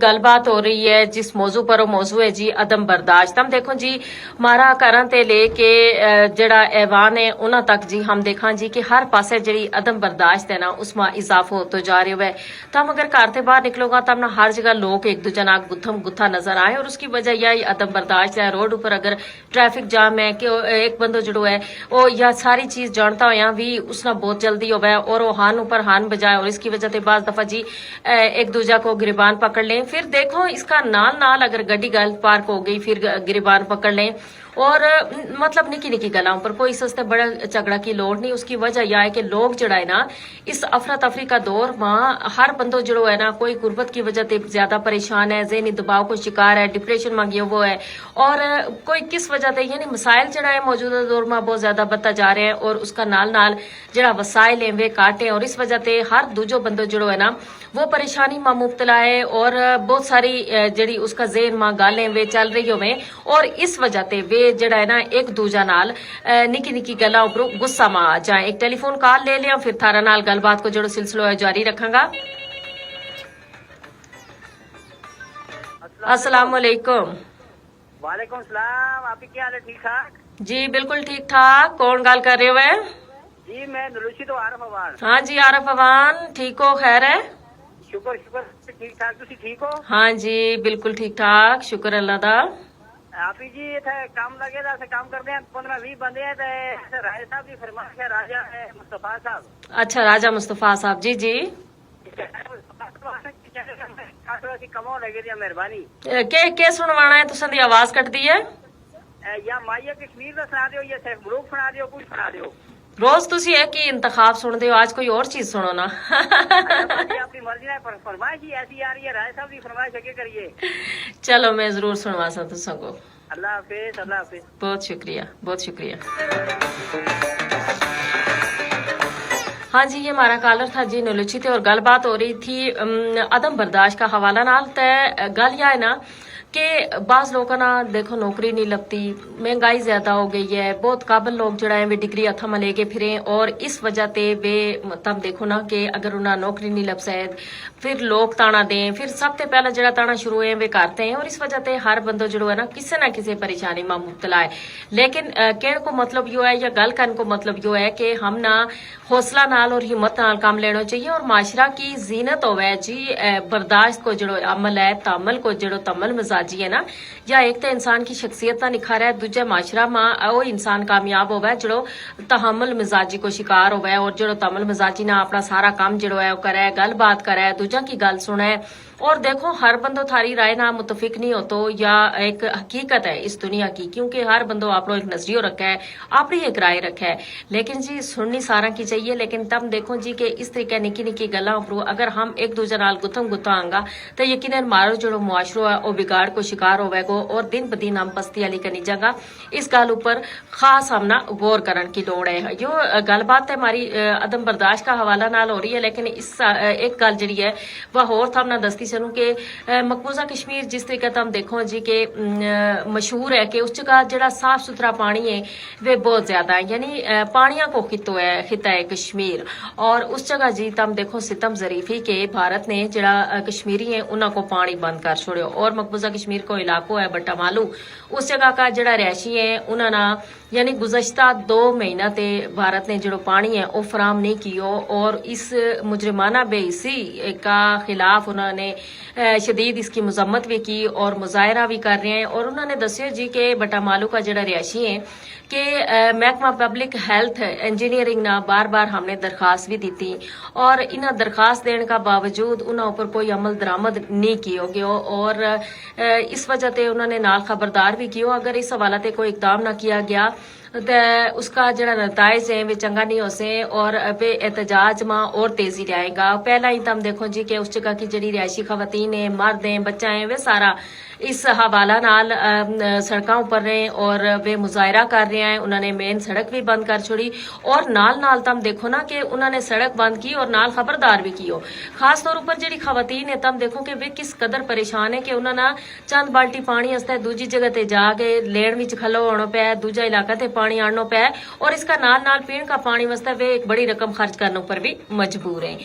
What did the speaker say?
गल बात हो रही है जिस मौजू पर वो मौजू है जी अदम बर्दाश्त। हम देखो जी मारा घरां ते लेके जड़ा ऐवान है उन्हां तक जी हम देखा जी कि हर पासे जड़ी अदम बर्दाश्त है ना उसमें इजाफा होते जा रहा है। तम अगर घर से बाहर निकलोगा तब ना हर जगह लोग एक दूजे नाल गुत्थम गुत्था नजर आए और उसकी वजह यह अदम बर्दाश्त है। रोड ऊपर अगर ट्रैफिक जाम है कि एक बंदो जड़ो है वो या सारी चीज जानता होया भी उसना बहुत जल्दी होवे और वो हान ऊपर हान बजाए और इसकी वजह से बाज दफा जी एक दूजा को गिरबान पकड़ लें। फिर देखो इसका नाल नाल अगर गड्डी गलत पार्क हो गई फिर गिरबान पकड़ लें और मतलब निकी निकी गलों पर कोई सस्ते बड़ा झगड़ा की लोड़ नहीं। उसकी वजह यह है कि लोग जड़ा है ना इस अफरा तफरी का दौर में हर बंदो जड़ो है ना कोई गुर्बत की वजह से ज्यादा परेशान है, ज़हनी दबाव को शिकार है, डिप्रेशन में गया वो है और कोई किस वजह से यानी मसाइल जड़ा है मौजूदा दौर में बहुत ज्यादा बढ़ता जा रहे हैं और उसका नाल नाल जड़ा वसाइल है वे काटे और इस वजह से हर दूजो बंदो जड़ो है ना वो परेशानी में मुब्तला है और बहुत सारी जड़ी उसका ज़हन में गालें वे चल रही होवे और इस वजह से वे जड़ा है ना एक दूजा नाल निकी निकी गल्लां उपर गुस्सा में आ जाए। एक टेलीफोन कॉल ले लिया फिर थारा नाल गलबात को जो सिलसिलो है जारी रखांगा। अस्सलाम वालेकुम। वालेकुम सलाम। आपकी क्या हाल है? ठीक ठाक जी बिल्कुल ठीक ठाक। कौन गल कर रहे हो? है जी मैं नलूसी तो आरफ अवान। हाँ जी आरफ अवान ठीक हो? खैर है? शुक्र शुक्र ठीक ठाक। तुसी ठीक हो? हाँ जी बिल्कुल ठीक ठाक शुक्र अल्लाह दा। आप ही जी इथे काम लगे दा से काम करते हैं 15-20 बंदे हैं ते राय साहब की फरमाइश है राजा है मुस्तफा साहब। अच्छा राजा मुस्तफा साहब जी जी कमो लगे दी मेहरबानी के सुनवाना है तुसां दी आवाज कटदी है या माइया कश्मीर का सुना दियो या सिर्फ ग्रुप सुना दियो कुछ सुना दियो। रोज तुसी एक ही इंतखाब सुनते हो आज कोई और चीज सुनो ना। अपनी मर्जी है फरमाइश ही ऐसी आ रही है राय साहब की फरमाइश आगे करिए। चलो मैं जरूर सुनवा सा तुसां को। अल्लाह हाफिज। अल्लाह हाफिज। बहुत शुक्रिया बहुत शुक्रिया। हाँ जी ये हमारा कॉलर था जी नलुची थे और गलबात हो रही थी अदम बर्दाश्त का हवाला नाल। तय गल यह है ना कि बाज लोगों ना देखो नौकरी नहीं लगती, महंगाई ज्यादा हो गई है, बहुत काबिल लोग जड़ा है वे डिग्री हथा में लेके फिरे और इस वजह से वे तब देखो ना कि अगर उन्हें नौकरी नहीं लग सके फिर लोग ताना दें फिर सबसे पहला जड़ा ताना शुरू है वे करते हैं और इस वजह से हर बंदो जड़ो है ना किसी परेशानी में मुब्तला है। लेकिन कहने को मतलब यो है या गल करने को मतलब यो है कि हम ना हौसला नाल और हिम्मत नाल काम लेना चाहिए और माशरा की जीनत होवे जी बर्दाश्त को जड़ो अमल है तमल को जड़ो तमल मिजाजी है ना या एक तो इंसान की शख्सियत का निखार है दूजे माशरा में वो इंसान कामयाब होवे जड़ो तहमल मिजाजी को शिकार होवे और जड़ो तमल मिजाजी ना अपना सारा काम जड़ो है करे गल बात करे दूजा की गल सुने और देखो हर बंदो थारी राय ना मुतफिक नहीं हो तो या एक हकीकत है इस दुनिया की क्योंकि हर बंदो आपनो एक नजरियो रखा है अपनी एक राय रखा है लेकिन जी सुननी सारा की चाहिए। लेकिन तब देखो जी कि इस तरीके निकी निकी गल्लां उपर अगर हम एक दूजे नाल गुत्थम गुत्था आंगा तो यकीनन मारो जो मुआशरो है वो बिगाड़ को शिकार होवेगो और दिन ब दिन हम पस्ती अली कनी जागा। इस गल उपर खास हमना गौर करने की लोड़ है। यो गलबात है हमारी अदम बर्दाश्त का हवाला नाल हो रही है लेकिन इस एक गल जी है वह होर था दसती चलूं कि मकबूजा कश्मीर जिस तरीके हम देखो जी के मशहूर है कि उस जगह जड़ा साफ सुथरा पानी है वे बहुत ज्यादा है यानी पानिया को खिता है कश्मीर और उस जगह जी तम देखो सितम जरीफी के भारत ने जड़ा कश्मीरी है उन्हों को पानी बंद कर छोड़ो और मकबूजा कश्मीर को इलाको है बट्टा मालू उस जगह का जड़ा रैशी है उन्होंने यानी गुज़श्ता 2 महीना ते भारत ने जो पानी है वो फराम नहीं कियो और इस मुजरिमाना बेहिसी का खिलाफ उन्होंने शदीद इसकी मजम्मत भी की और मुजाहरा भी कर रहे हैं और उन्होंने दसियो जी के बटा मालू का जड़ा रिहायशी है कि महकमा पब्लिक हेल्थ इंजीनियरिंग ना बार बार हमने दरखास्त भी दी थी और इन्हें दरखास्त देने का बावजूद उन्होंने ऊपर कोई अमल दरामद नहीं किया गया और इस वजह से उन्होंने नाल खबरदार भी किया अगर इस हवाला से कोई इकदाम ना किया गया उसका जड़ा नताइज है वे चंगा नहीं हो से और वे एहतजाज में और तेजी आएगा। पहला ही तम देखो जी कि उस जगह की जड़ी रिहायशी खवातीन है मर्द हैं बच्चा है वे सारा इस हवाला नाल सड़कों पर रहे और वे मुजाहरा कर रहे हैं। उन्होंने मेन सड़क भी बंद कर छोड़ी और नाल नाल तम देखो ना कि उन्होंने सड़क बंद की और नाल खबरदार भी की हो। खास तौर पर जी खवातीन है तम देखो कि वे किस कदर परेशान है कि उन्होंने चंद बाल्टी पानी वास्ते दूजी जगह ते जाके लेन विच खलो होना पे दूजा इलाका ते पानी आना पे और इसका नाल नाल पीने का पानी वास्ते वे एक बड़ी रकम खर्च करने पर भी मजबूर है।